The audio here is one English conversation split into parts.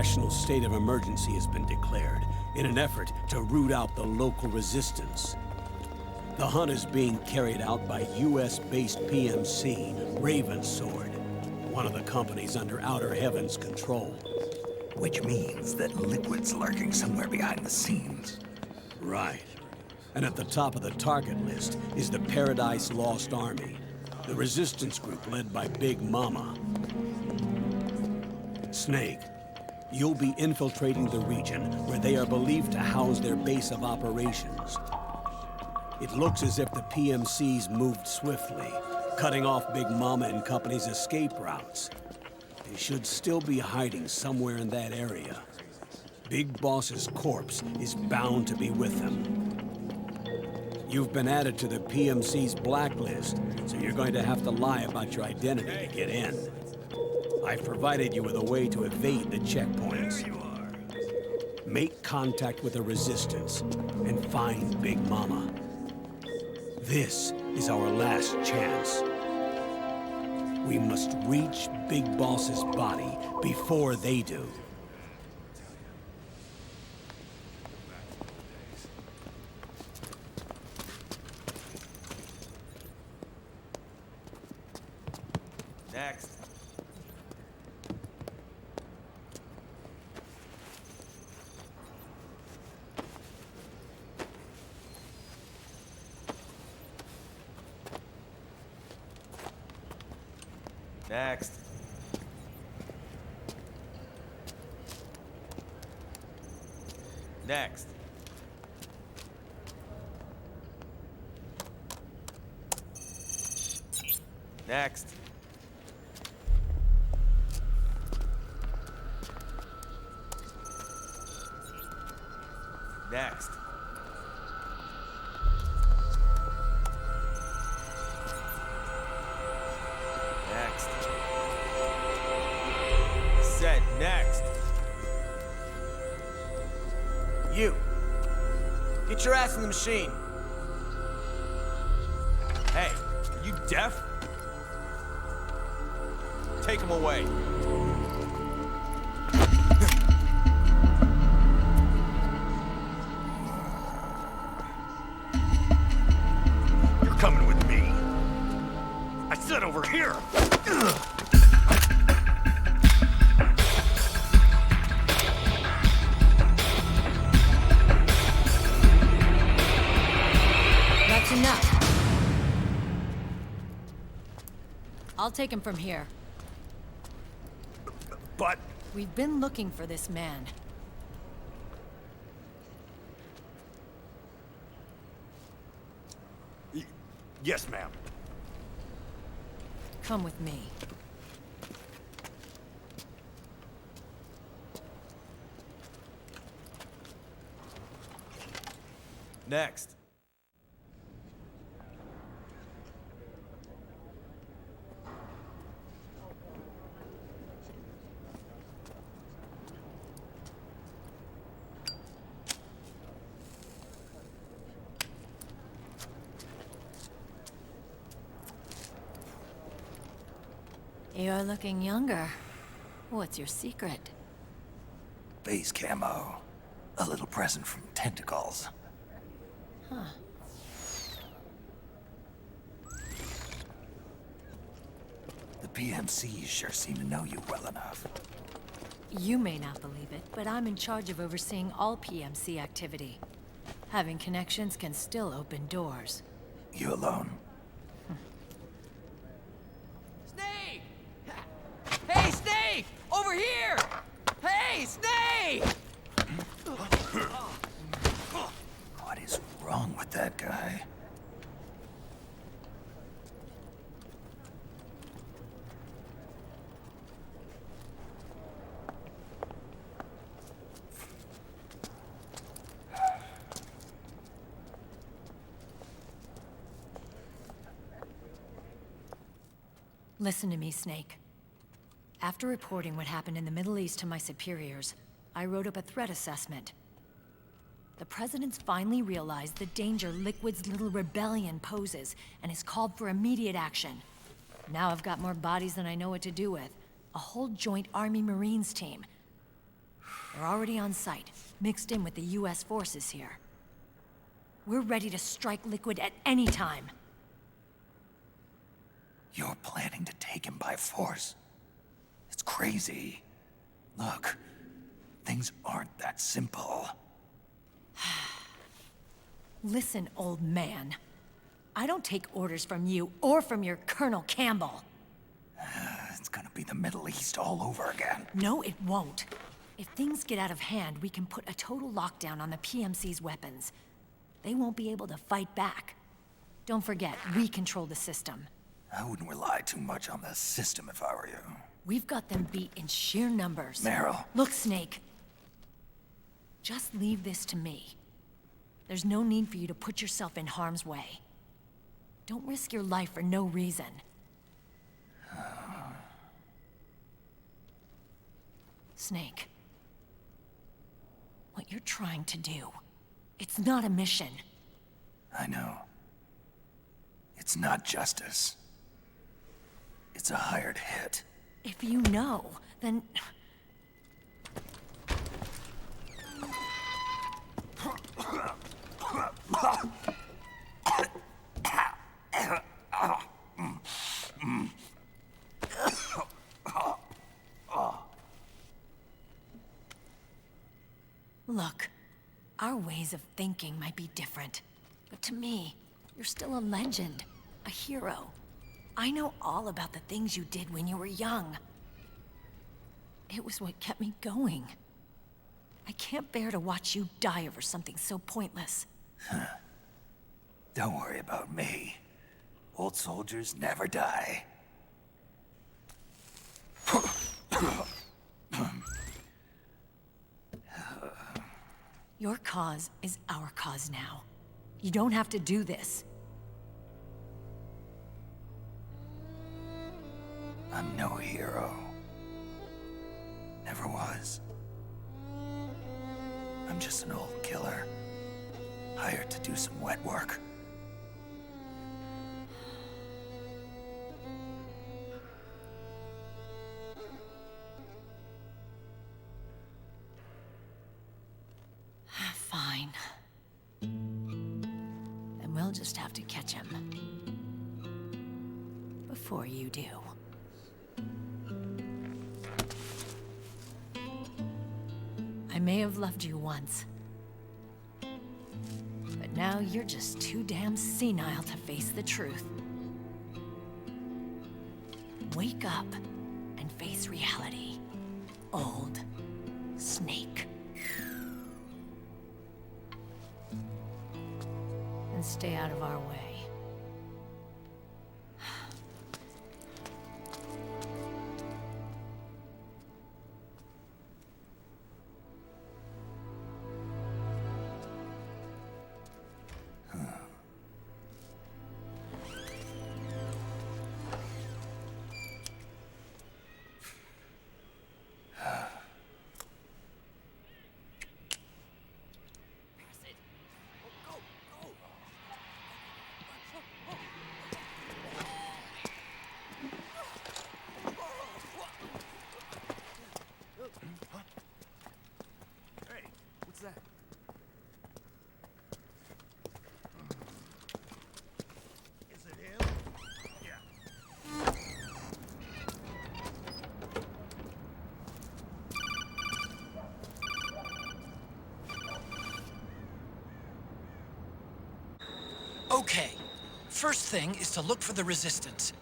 national state of emergency has been declared in an effort to root out the local resistance. The hunt is being carried out by US-based PMC, Ravensword, one of the companies under Outer Heaven's control. Which means that Liquid's lurking somewhere behind the scenes. Right. And at the top of the target list is the Paradise Lost Army, the resistance group led by Big Mama. Snake, you'll be infiltrating the region where they are believed to house their base of operations. It looks as if the PMCs moved swiftly, cutting off Big Mama and company's escape routes. They should still be hiding somewhere in that area. Big Boss's corpse is bound to be with them. You've been added to the PMC's blacklist, so you're going to have to lie about your identity to get in. I've provided you with a way to evade the checkpoints. Make contact with the Resistance and find Big Mama. This is our last chance. We must reach Big Boss's body before they do. Next. Next. Next. Next. Next. Next. Said next. You. Get your ass in the machine. Hey, are you deaf? Take him away. You're coming with me. I said over here. That's enough. I'll take him from here. But... We've been looking for this man. Yes, ma'am. Come with me. Next. You're looking younger. What's your secret? Base camo. A little present from Tentacles. Huh. The PMCs sure seem to know you well enough. You may not believe it, but I'm in charge of overseeing all PMC activity. Having connections can still open doors. You alone? Snake! Hey, Snake! Over here! Hey, Snake! What is wrong with that guy? Listen to me, Snake. After reporting what happened in the Middle East to my superiors, I wrote up a threat assessment. The President's finally realized the danger Liquid's little rebellion poses and has called for immediate action. Now I've got more bodies than I know what to do with. A whole joint Army Marines team. They're already on site, mixed in with the US forces here. We're ready to strike Liquid at any time. You're planning to take him by force? It's crazy. Look, things aren't that simple. Listen, old man. I don't take orders from you or from your Colonel Campbell. It's gonna be the Middle East all over again. No, it won't. If things get out of hand, we can put a total lockdown on the PMC's weapons. They won't be able to fight back. Don't forget, we control the system. I wouldn't rely too much on the system if I were you. We've got them beat in sheer numbers. Meryl. Look, Snake. Just leave this to me. There's no need for you to put yourself in harm's way. Don't risk your life for no reason. Snake. What you're trying to do, it's not a mission. I know. It's not justice. It's a hired hit. If you know, then... Look, our ways of thinking might be different, but to me, you're still a legend, a hero. I know all about the things you did when you were young. It was what kept me going. I can't bear to watch you die over something so pointless. Don't worry about me. Old soldiers never die. Your cause is our cause now. You don't have to do this. I'm no hero. Never was. I'm just an old killer, hired to do some wet work. Fine. Then we'll just have to catch him. Before you do. I may have loved you once. But now you're just too damn senile to face the truth. Wake up and face reality. Old Snake. And stay out of our way. Okay, first thing is to look for the Resistance.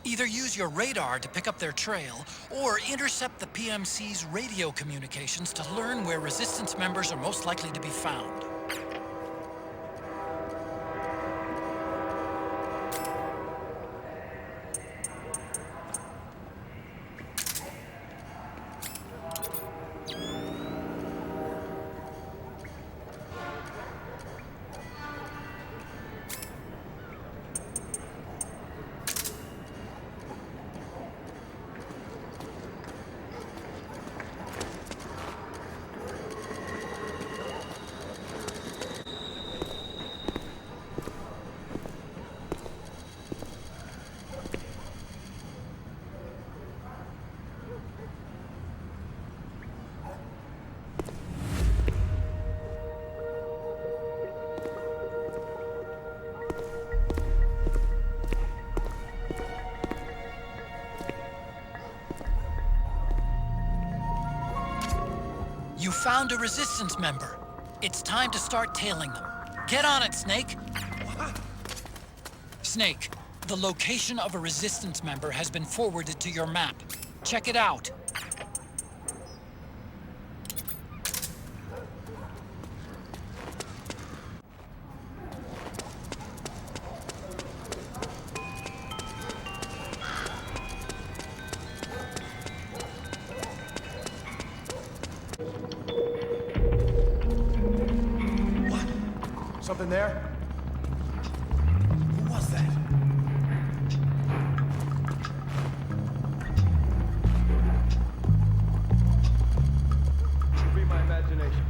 Either use your radar to pick up their trail, or intercept the PMC's radio communications to learn where Resistance members are most likely to be found. found a resistance member. It's time to start tailing them. Get on it, Snake. Snake, the location of a resistance member has been forwarded to your map. Check it out. Something there? Who was that? Could be my imagination.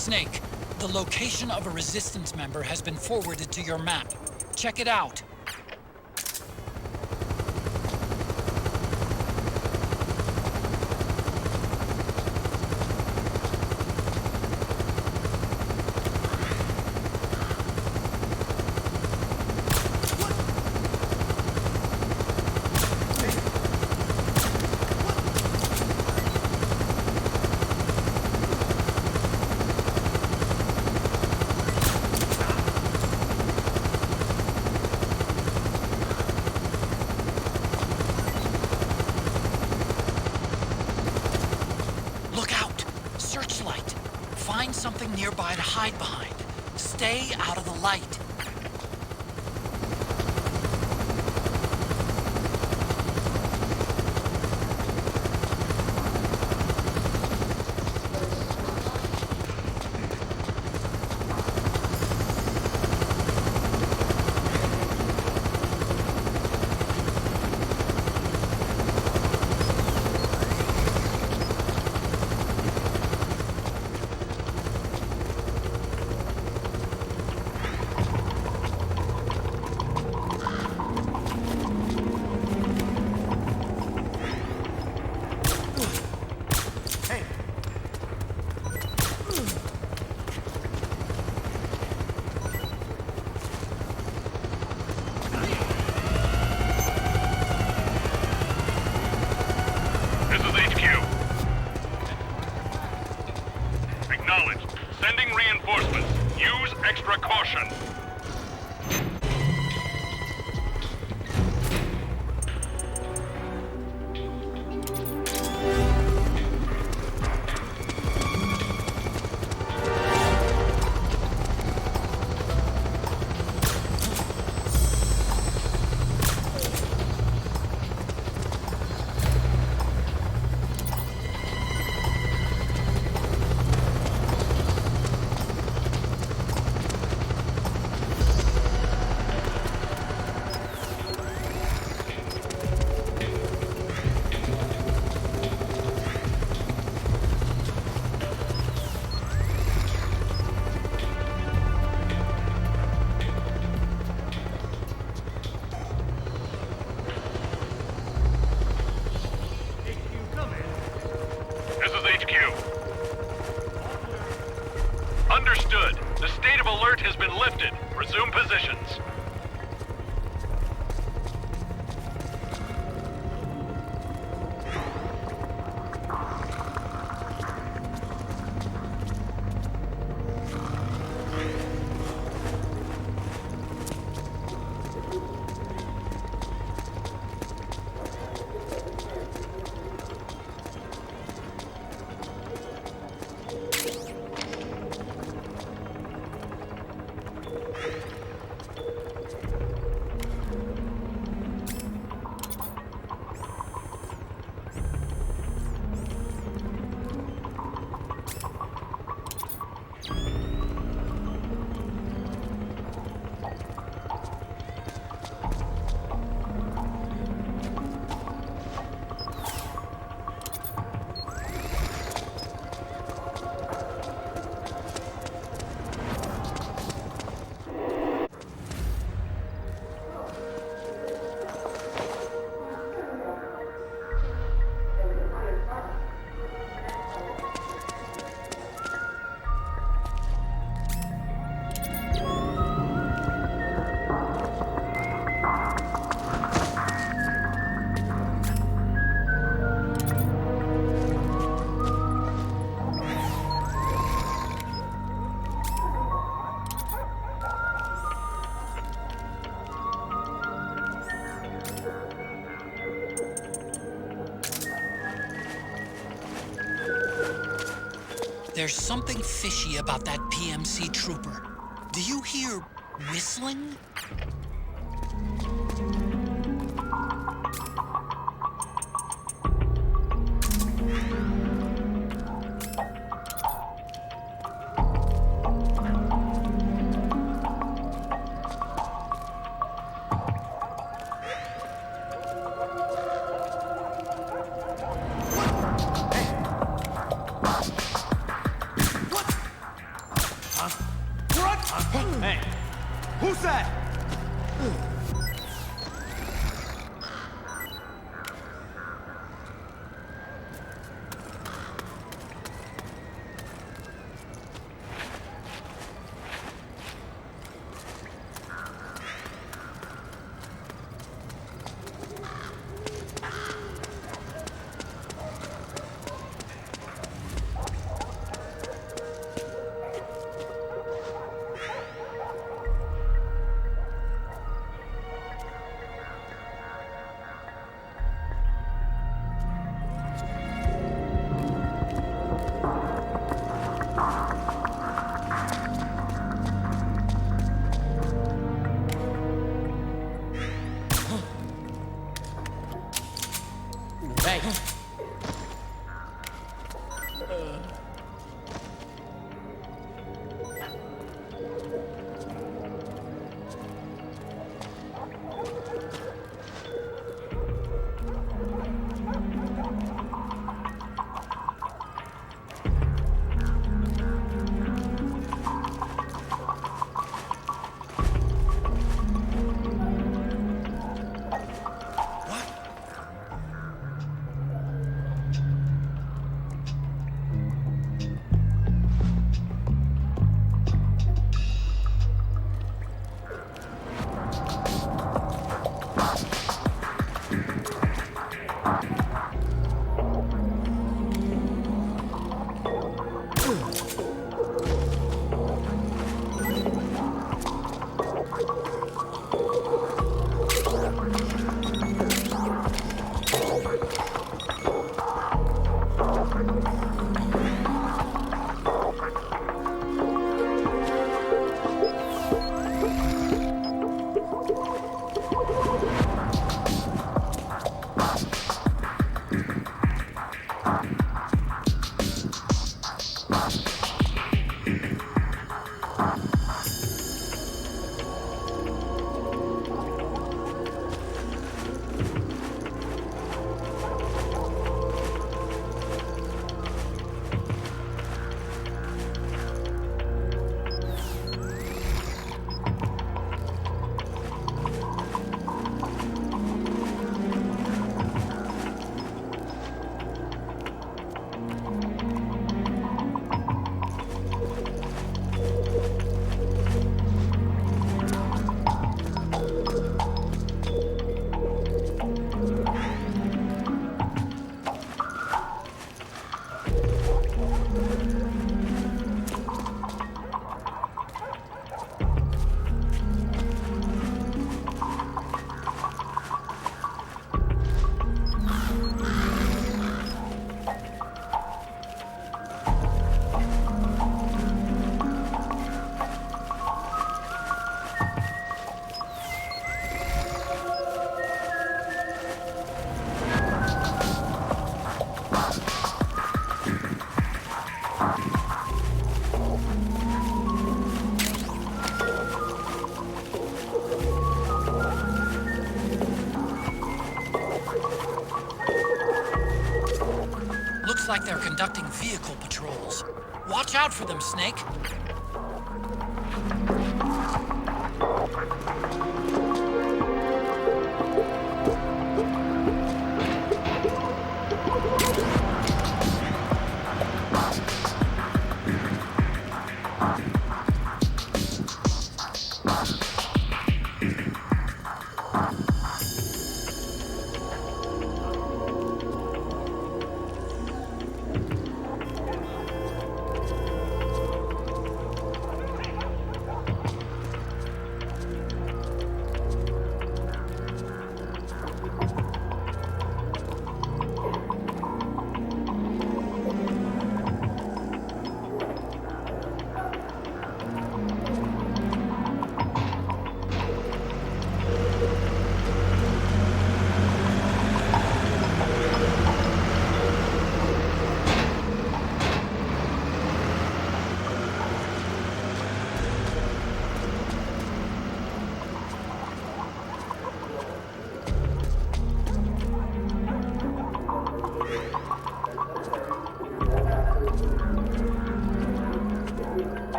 Snake, the location of a Resistance member has been forwarded to your map. Check it out. Find something nearby to hide behind. Stay out of the light. Sending reinforcements. Use extra caution. Understood. The state of alert has been lifted. Resume positions. There's something fishy about that PMC trooper. Do you hear whistling? Looks like they're conducting vehicle patrols. Watch out for them, Snake.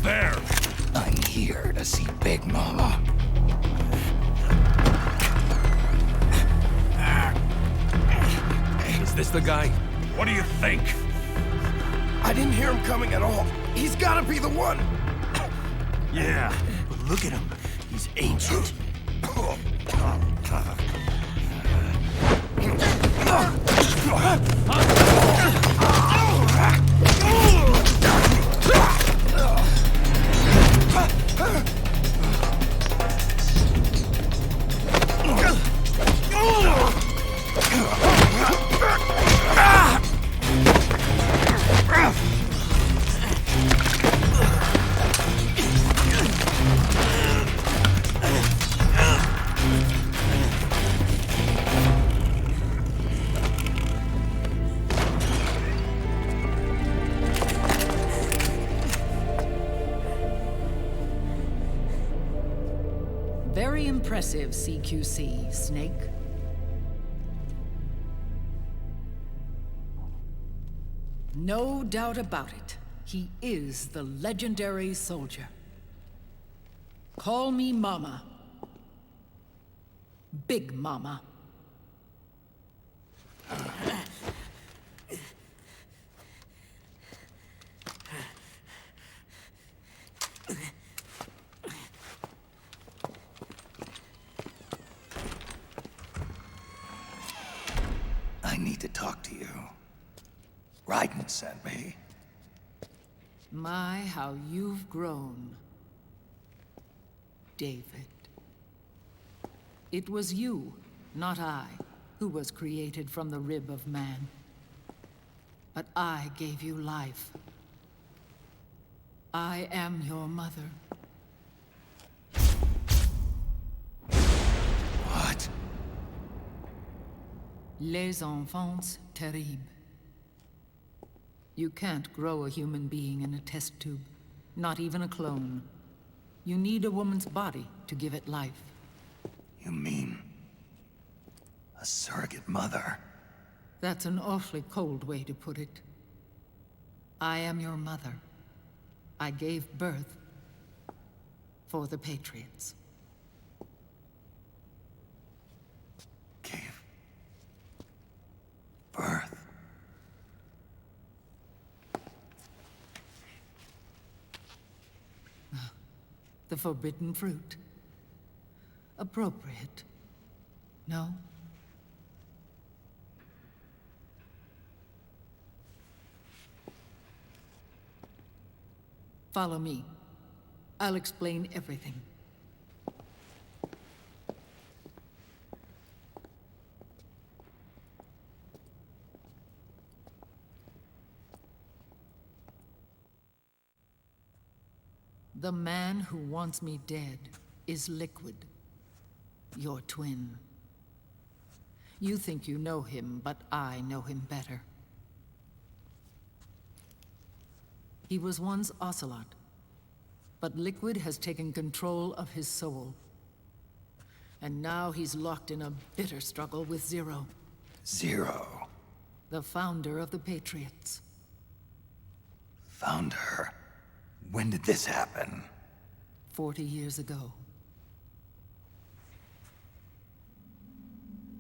there? I'm here to see Big Mama. Is this the guy? What do you think? I didn't hear him coming at all. He's gotta be the one. Yeah, but look at him. He's ancient. Very impressive, CQC, Snake. No doubt about it. He is the legendary soldier. Call me Mama. Big Mama. I need to talk to you. Raiden sent me. My, how you've grown, David. It was you, not I, who was created from the rib of man. But I gave you life. I am your mother. What? Les enfants terribles. You can't grow a human being in a test tube, not even a clone. You need a woman's body to give it life. You mean... a surrogate mother? That's an awfully cold way to put it. I am your mother. I gave birth for the Patriots. Gave... birth? The forbidden fruit. Appropriate. No? Follow me. I'll explain everything. The man who wants me dead is Liquid, your twin. You think you know him, but I know him better. He was once Ocelot, but Liquid has taken control of his soul. And now he's locked in a bitter struggle with Zero. Zero? The founder of the Patriots. Founder? When did this happen? 40 years ago.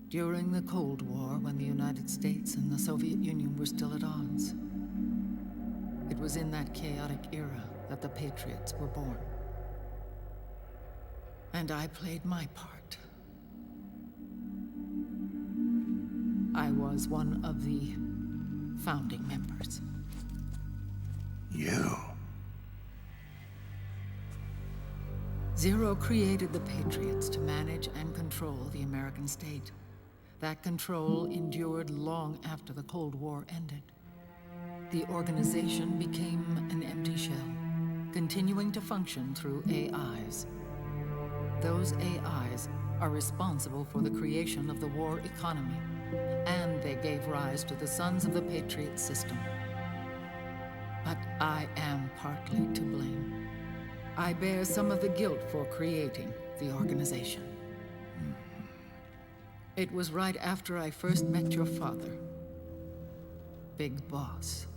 During the Cold War, when the United States and the Soviet Union were still at odds. It was in that chaotic era that the Patriots were born. And I played my part. I was one of the founding members. You? Zero created the Patriots to manage and control the American state. That control endured long after the Cold War ended. The organization became an empty shell, continuing to function through AIs. Those AIs are responsible for the creation of the war economy, and they gave rise to the Sons of the Patriot system. But I am partly to blame. I bear some of the guilt for creating the organization. It was right after I first met your father, Big Boss.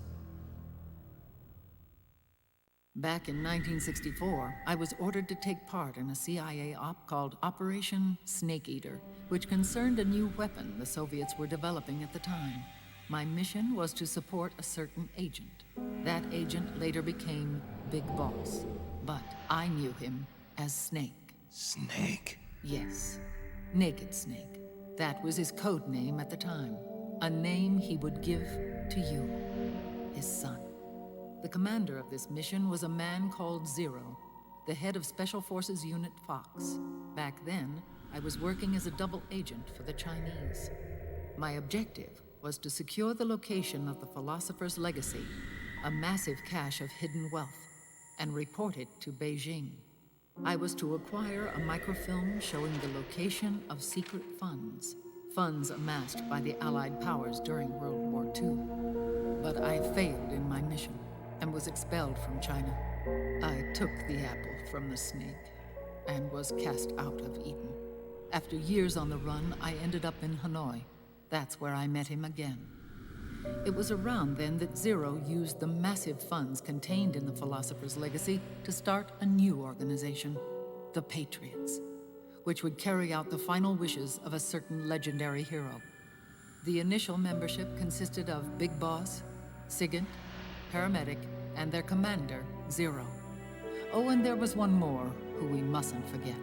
Back in 1964, I was ordered to take part in a CIA op called Operation Snake Eater, which concerned a new weapon the Soviets were developing at the time. My mission was to support a certain agent. That agent later became Big Boss, but I knew him as Snake. Snake? Yes, Naked Snake. That was his code name at the time. A name he would give to you, his son. The commander of this mission was a man called Zero, the head of Special Forces Unit Fox. Back then, I was working as a double agent for the Chinese. My objective was to secure the location of the Philosopher's Legacy, a massive cache of hidden wealth, and report it to Beijing. I was to acquire a microfilm showing the location of secret funds amassed by the Allied powers during World War II. But I failed in my mission and was expelled from China. I took the apple from the snake and was cast out of Eden. After years on the run, I ended up in Hanoi. That's where I met him again. It was around then that Zero used the massive funds contained in the Philosopher's Legacy to start a new organization, the Patriots, which would carry out the final wishes of a certain legendary hero. The initial membership consisted of Big Boss, SIGINT, Paramedic, and their commander, Zero. Oh, and there was one more who we mustn't forget.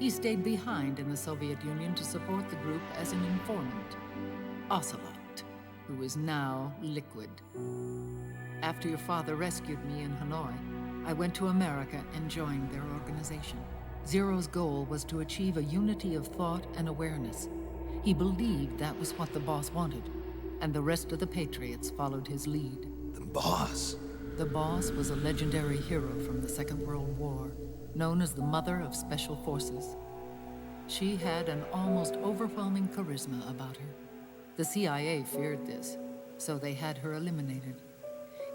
He stayed behind in the Soviet Union to support the group as an informant, Ocelot, who is now Liquid. After your father rescued me in Hanoi, I went to America and joined their organization. Zero's goal was to achieve a unity of thought and awareness. He believed that was what the boss wanted, and the rest of the Patriots followed his lead. The boss? The boss was a legendary hero from the Second World War, known as the Mother of Special Forces. She had an almost overwhelming charisma about her. The CIA feared this, so they had her eliminated.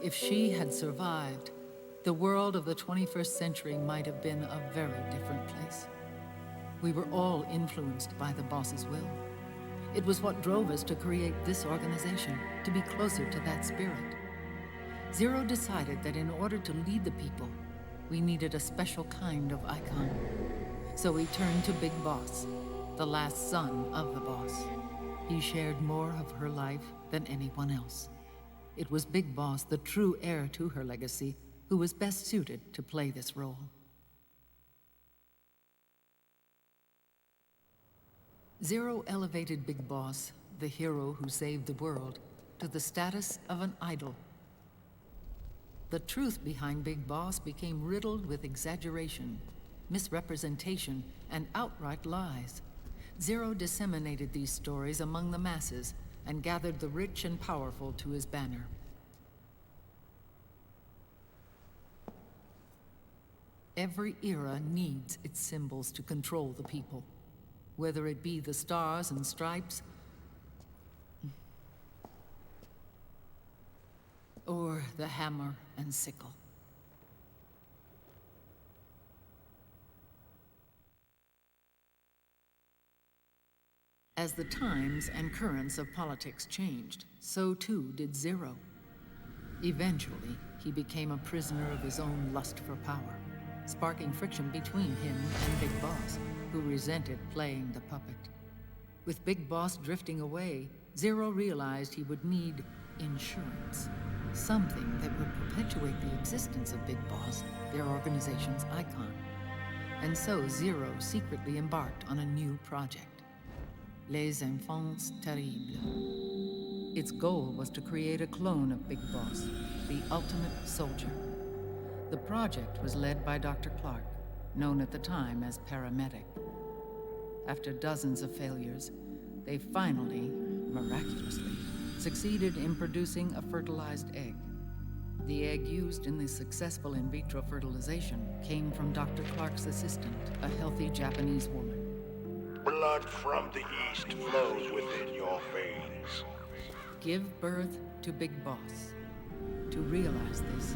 If she had survived, the world of the 21st century might have been a very different place. We were all influenced by the boss's will. It was what drove us to create this organization, to be closer to that spirit. Zero decided that in order to lead the people, we needed a special kind of icon. So he turned to Big Boss, the last son of the boss. He shared more of her life than anyone else. It was Big Boss, the true heir to her legacy, who was best suited to play this role. Zero elevated Big Boss, the hero who saved the world, to the status of an idol. The truth behind Big Boss became riddled with exaggeration, misrepresentation, and outright lies. Zero disseminated these stories among the masses and gathered the rich and powerful to his banner. Every era needs its symbols to control the people, whether it be the stars and stripes, or the hammer and sickle. As the times and currents of politics changed, so too did Zero. Eventually, he became a prisoner of his own lust for power, sparking friction between him and Big Boss, who resented playing the puppet. With Big Boss drifting away, Zero realized he would need insurance, something that would perpetuate the existence of Big Boss, their organization's icon. And so Zero secretly embarked on a new project, Les Enfants Terribles. Its goal was to create a clone of Big Boss, the ultimate soldier. The project was led by Dr. Clark, known at the time as Paramedic. After dozens of failures, they finally, miraculously, succeeded in producing a fertilized egg. The egg used in the successful in vitro fertilization came from Dr. Clark's assistant, a healthy Japanese woman. Blood from the east flows within your veins. Give birth to Big Boss. To realize this,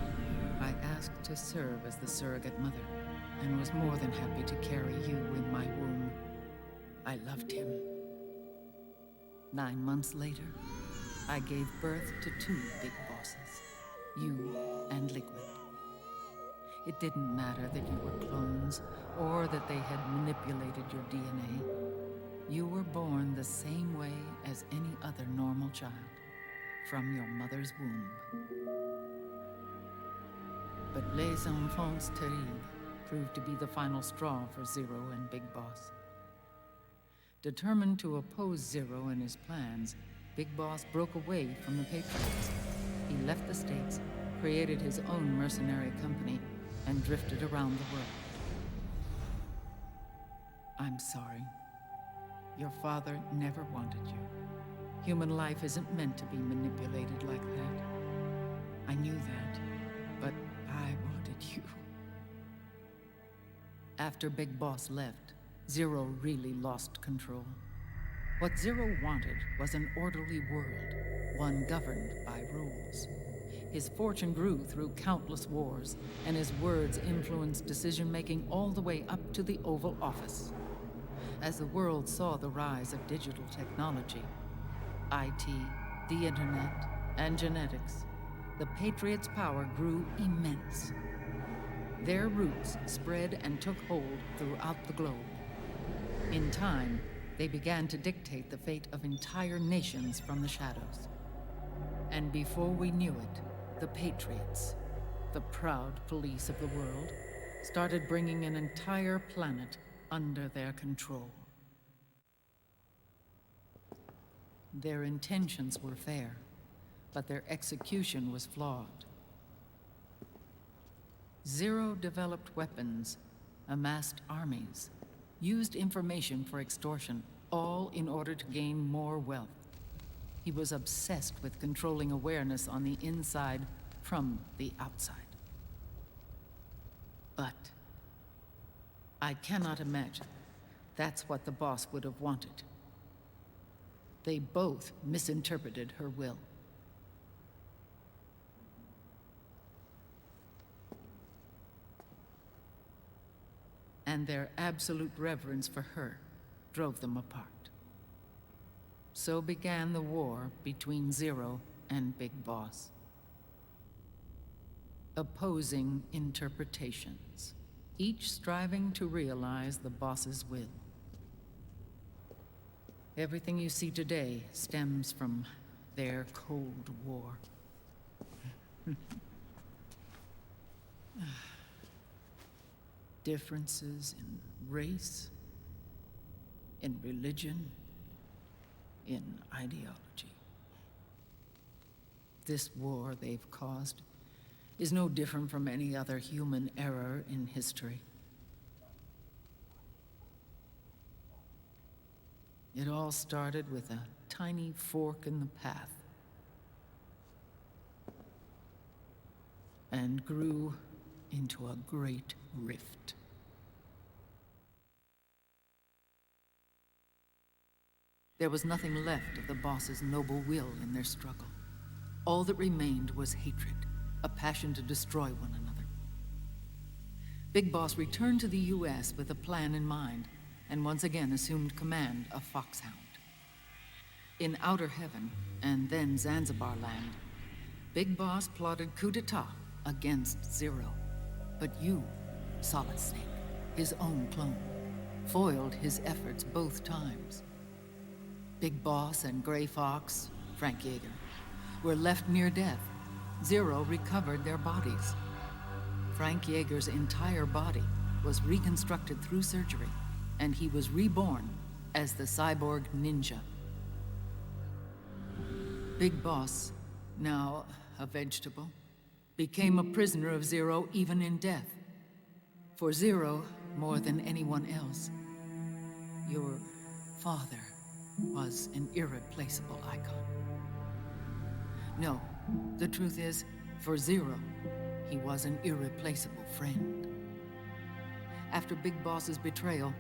I asked to serve as the surrogate mother, and was more than happy to carry you in my womb. I loved him. 9 months later, I gave birth to 2 Big Bosses, you and Liquid. It didn't matter that you were clones, or that they had manipulated your DNA. You were born the same way as any other normal child, from your mother's womb. But Les Enfants Terribles proved to be the final straw for Zero and Big Boss. Determined to oppose Zero and his plans, Big Boss broke away from the Patriots. He left the States, created his own mercenary company, and drifted around the world. I'm sorry. Your father never wanted you. Human life isn't meant to be manipulated like that. I knew that, but I wanted you. After Big Boss left, Zero really lost control. What Zero wanted was an orderly world, one governed by rules. His fortune grew through countless wars, and his words influenced decision-making all the way up to the Oval Office. As the world saw the rise of digital technology, IT, the internet, and genetics, the Patriots' power grew immense. Their roots spread and took hold throughout the globe. In time, they began to dictate the fate of entire nations from the shadows. And before we knew it, the Patriots, the proud police of the world, started bringing an entire planet under their control. Their intentions were fair, but their execution was flawed. Zero developed weapons, amassed armies, used information for extortion, all in order to gain more wealth. He was obsessed with controlling awareness on the inside from the outside. But I cannot imagine that's what the boss would have wanted. They both misinterpreted her will. And their absolute reverence for her drove them apart. So began the war between Zero and Big Boss. Opposing interpretations, each striving to realize the boss's will. Everything you see today stems from their Cold War. Differences in race, in religion, in ideology. This war they've caused is no different from any other human error in history. It all started with a tiny fork in the path and grew into a great rift. There was nothing left of the boss's noble will in their struggle. All that remained was hatred, a passion to destroy one another. Big Boss returned to the US with a plan in mind, and once again assumed command of Foxhound. In Outer Heaven, and then Zanzibar Land, Big Boss plotted coup d'etat against Zero. But you, Solid Snake, his own clone, foiled his efforts both times. Big Boss and Gray Fox, Frank Yeager, were left near death. Zero recovered their bodies. Frank Yeager's entire body was reconstructed through surgery, and he was reborn as the cyborg ninja. Big Boss, now a vegetable, became a prisoner of Zero even in death. For Zero, more than anyone else, your father was an irreplaceable icon. No, the truth is, for Zero, he was an irreplaceable friend. After Big Boss's betrayal,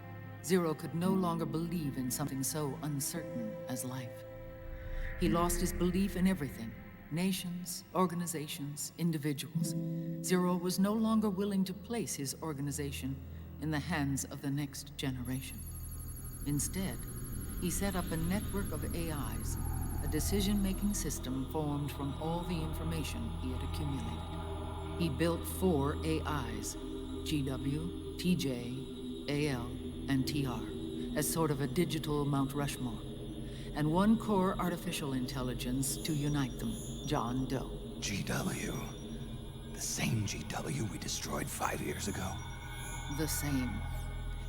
Zero could no longer believe in something so uncertain as life. He lost his belief in everything. Nations, organizations, individuals. Zero was no longer willing to place his organization in the hands of the next generation. Instead, he set up a network of AIs, a decision-making system formed from all the information he had accumulated. He built 4 AIs, GW, TJ, AL, and TR, as sort of a digital Mount Rushmore, and 1 core artificial intelligence to unite them, John Doe. GW. The same GW we destroyed 5 years ago. The same.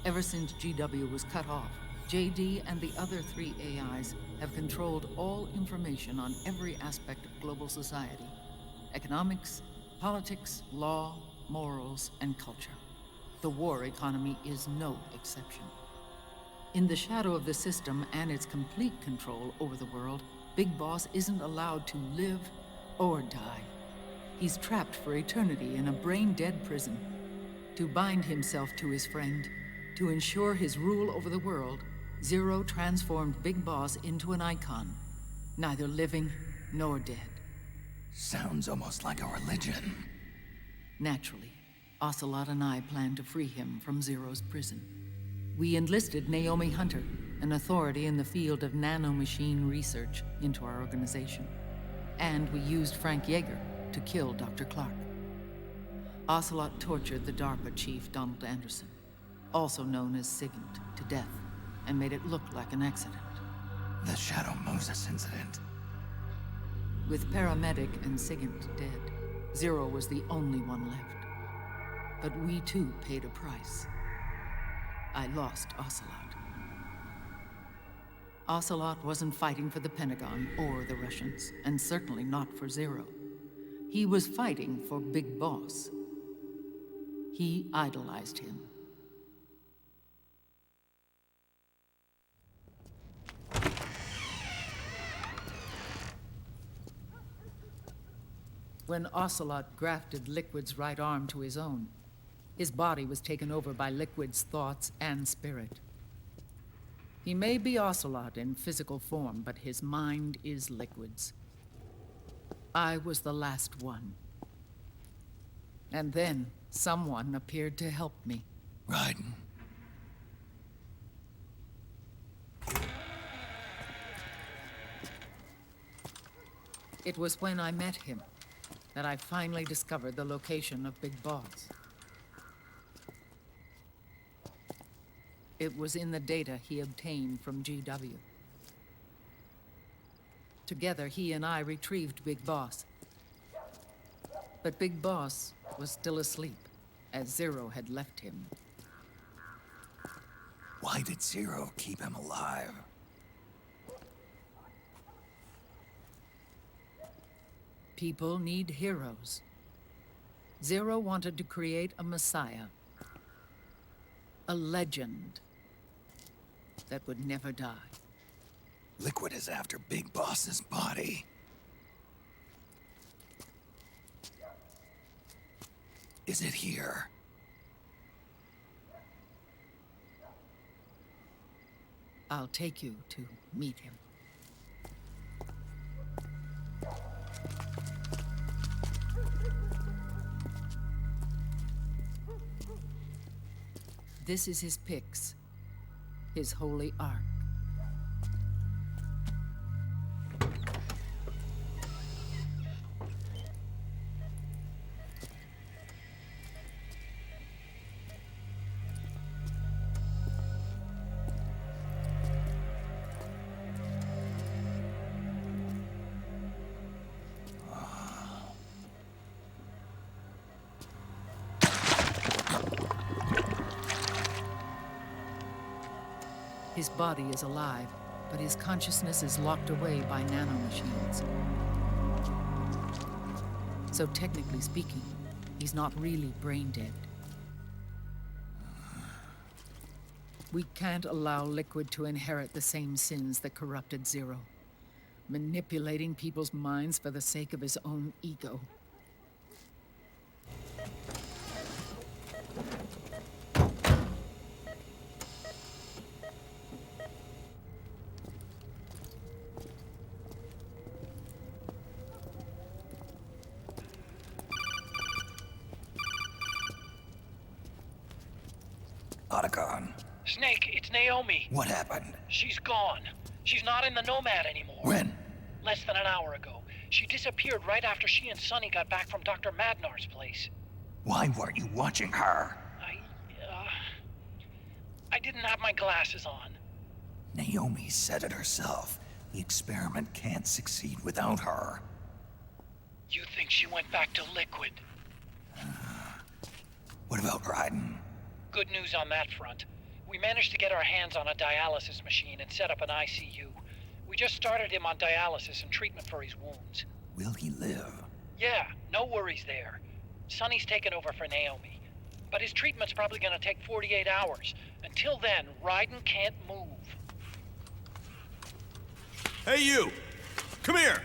Ever since GW was cut off, JD and the other 3 AIs have controlled all information on every aspect of global society. Economics, politics, law, morals, and culture. The war economy is no exception. In the shadow of the system and its complete control over the world, Big Boss isn't allowed to live or die. He's trapped for eternity in a brain-dead prison. To bind himself to his friend, to ensure his rule over the world, Zero transformed Big Boss into an icon, neither living nor dead. Sounds almost like a religion. Naturally, Ocelot and I plan to free him from Zero's prison. We enlisted Naomi Hunter, an authority in the field of nanomachine research, into our organization. And we used Frank Yeager to kill Dr. Clark. Ocelot tortured the DARPA chief, Donald Anderson, also known as Sigint, to death, and made it look like an accident. The Shadow Moses incident. With paramedic and Sigint dead, Zero was the only one left. But we too paid a price. I lost Ocelot. Ocelot wasn't fighting for the Pentagon or the Russians, and certainly not for Zero. He was fighting for Big Boss. He idolized him. When Ocelot grafted Liquid's right arm to his own, his body was taken over by Liquid's thoughts and spirit. He may be Ocelot in physical form, but his mind is Liquid's. I was the last one. And then someone appeared to help me. Raiden. It was when I met him that I finally discovered the location of Big Boss. It was in the data he obtained from GW. Together, he and I retrieved Big Boss. But Big Boss was still asleep, as Zero had left him. Why did Zero keep him alive? People need heroes. Zero wanted to create a messiah. A legend that would never die. Liquid is after Big Boss's body. Is it here? I'll take you to meet him. This is his pyx, his holy ark. His body is alive, but his consciousness is locked away by nanomachines. So technically speaking, he's not really brain dead. We can't allow Liquid to inherit the same sins that corrupted Zero, manipulating people's minds for the sake of his own ego. Otacon. Snake, it's Naomi. What happened? She's gone. She's not in the Nomad anymore. When? Less than an hour ago. She disappeared right after she and Sonny got back from Dr. Madnar's place. Why weren't you watching her? I didn't have my glasses on. Naomi said it herself. The experiment can't succeed without her. You think she went back to Liquid? What about Raiden? Good news on that front. We managed to get our hands on a dialysis machine and set up an ICU. We just started him on dialysis and treatment for his wounds. Will he live? Yeah, no worries there. Sonny's taken over for Naomi. But his treatment's probably gonna take 48 hours. Until then, Raiden can't move. Hey, you! Come here!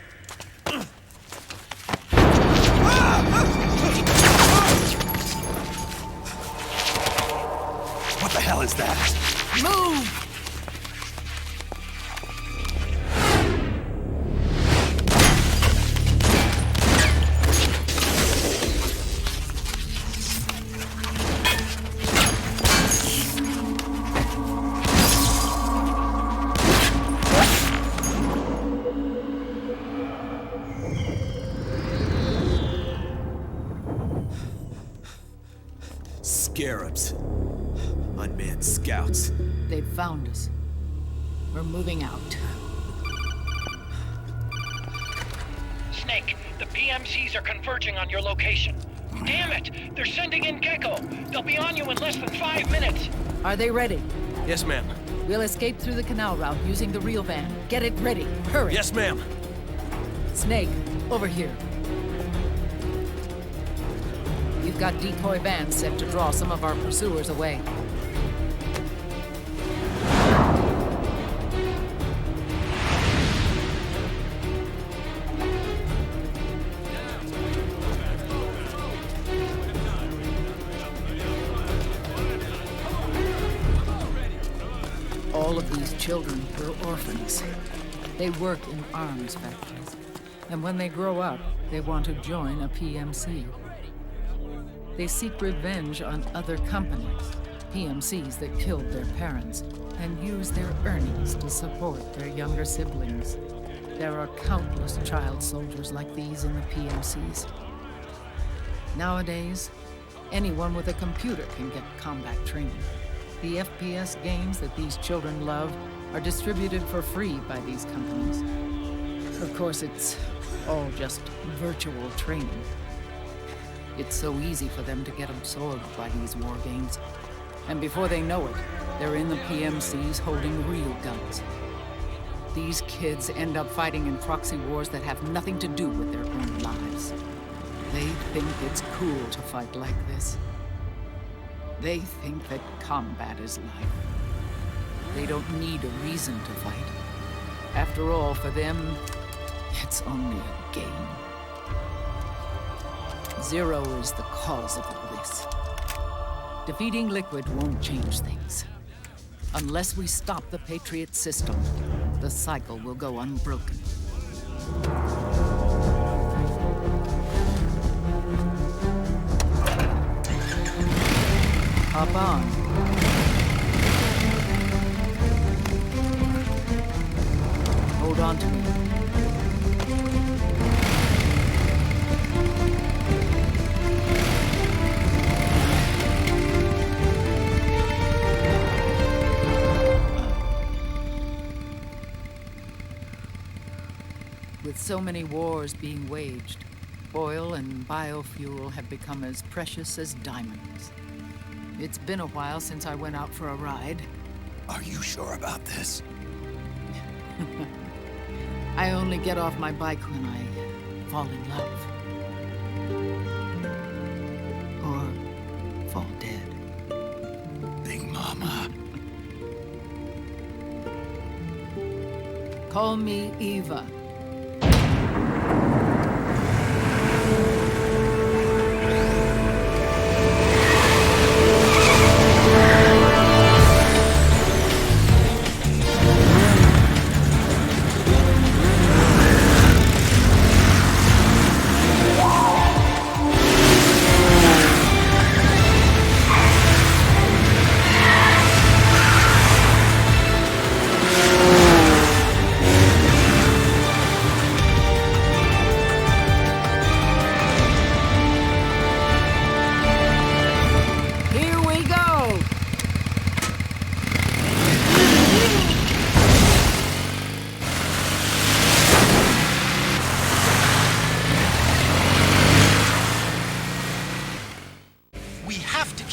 What the hell is that? Move! Scarabs. Unmanned scouts. They've found us. We're moving out. Snake, the PMCs are converging on your location. Damn it! They're sending in Gecko! They'll be on you in less than 5 minutes! Are they ready? Yes, ma'am. We'll escape through the canal route using the real van. Get it ready. Hurry. Yes, ma'am. Snake, over here. We've got decoy vans set to draw some of our pursuers away. All of these children were orphans. They work in arms factories. And when they grow up, they want to join a PMC. They seek revenge on other companies, PMCs that killed their parents, and use their earnings to support their younger siblings. There are countless child soldiers like these in the PMCs. Nowadays, anyone with a computer can get combat training. The FPS games that these children love are distributed for free by these companies. Of course, it's all just virtual training. It's so easy for them to get absorbed by these war games. And before they know it, they're in the PMCs holding real guns. These kids end up fighting in proxy wars that have nothing to do with their own lives. They think it's cool to fight like this. They think that combat is life. They don't need a reason to fight. After all, for them, it's only a game. Zero is the cause of all this. Defeating Liquid won't change things. Unless we stop the Patriot system, the cycle will go unbroken. Hop on. Hold on to me. With so many wars being waged, oil and biofuel have become as precious as diamonds. It's been a while since I went out for a ride. Are you sure about this? I only get off my bike when I fall in love. Or fall dead. Big Mama. Call me Eva.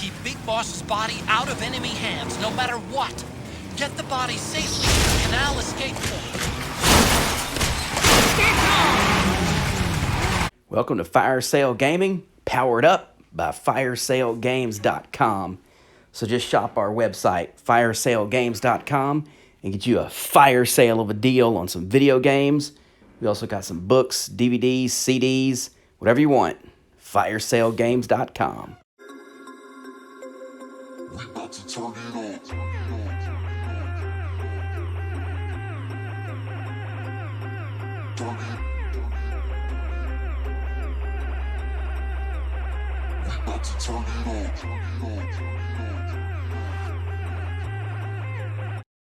Keep Big Boss's body out of enemy hands, no matter what. Get the body safely to the canal escape point. Welcome to Fire Sale Gaming, powered up by firesalegames.com. So just shop our website, firesalegames.com, and get you a fire sale of a deal on some video games. We also got some books, DVDs, CDs, whatever you want. firesalegames.com. We about to turn it on. We about to turn it on.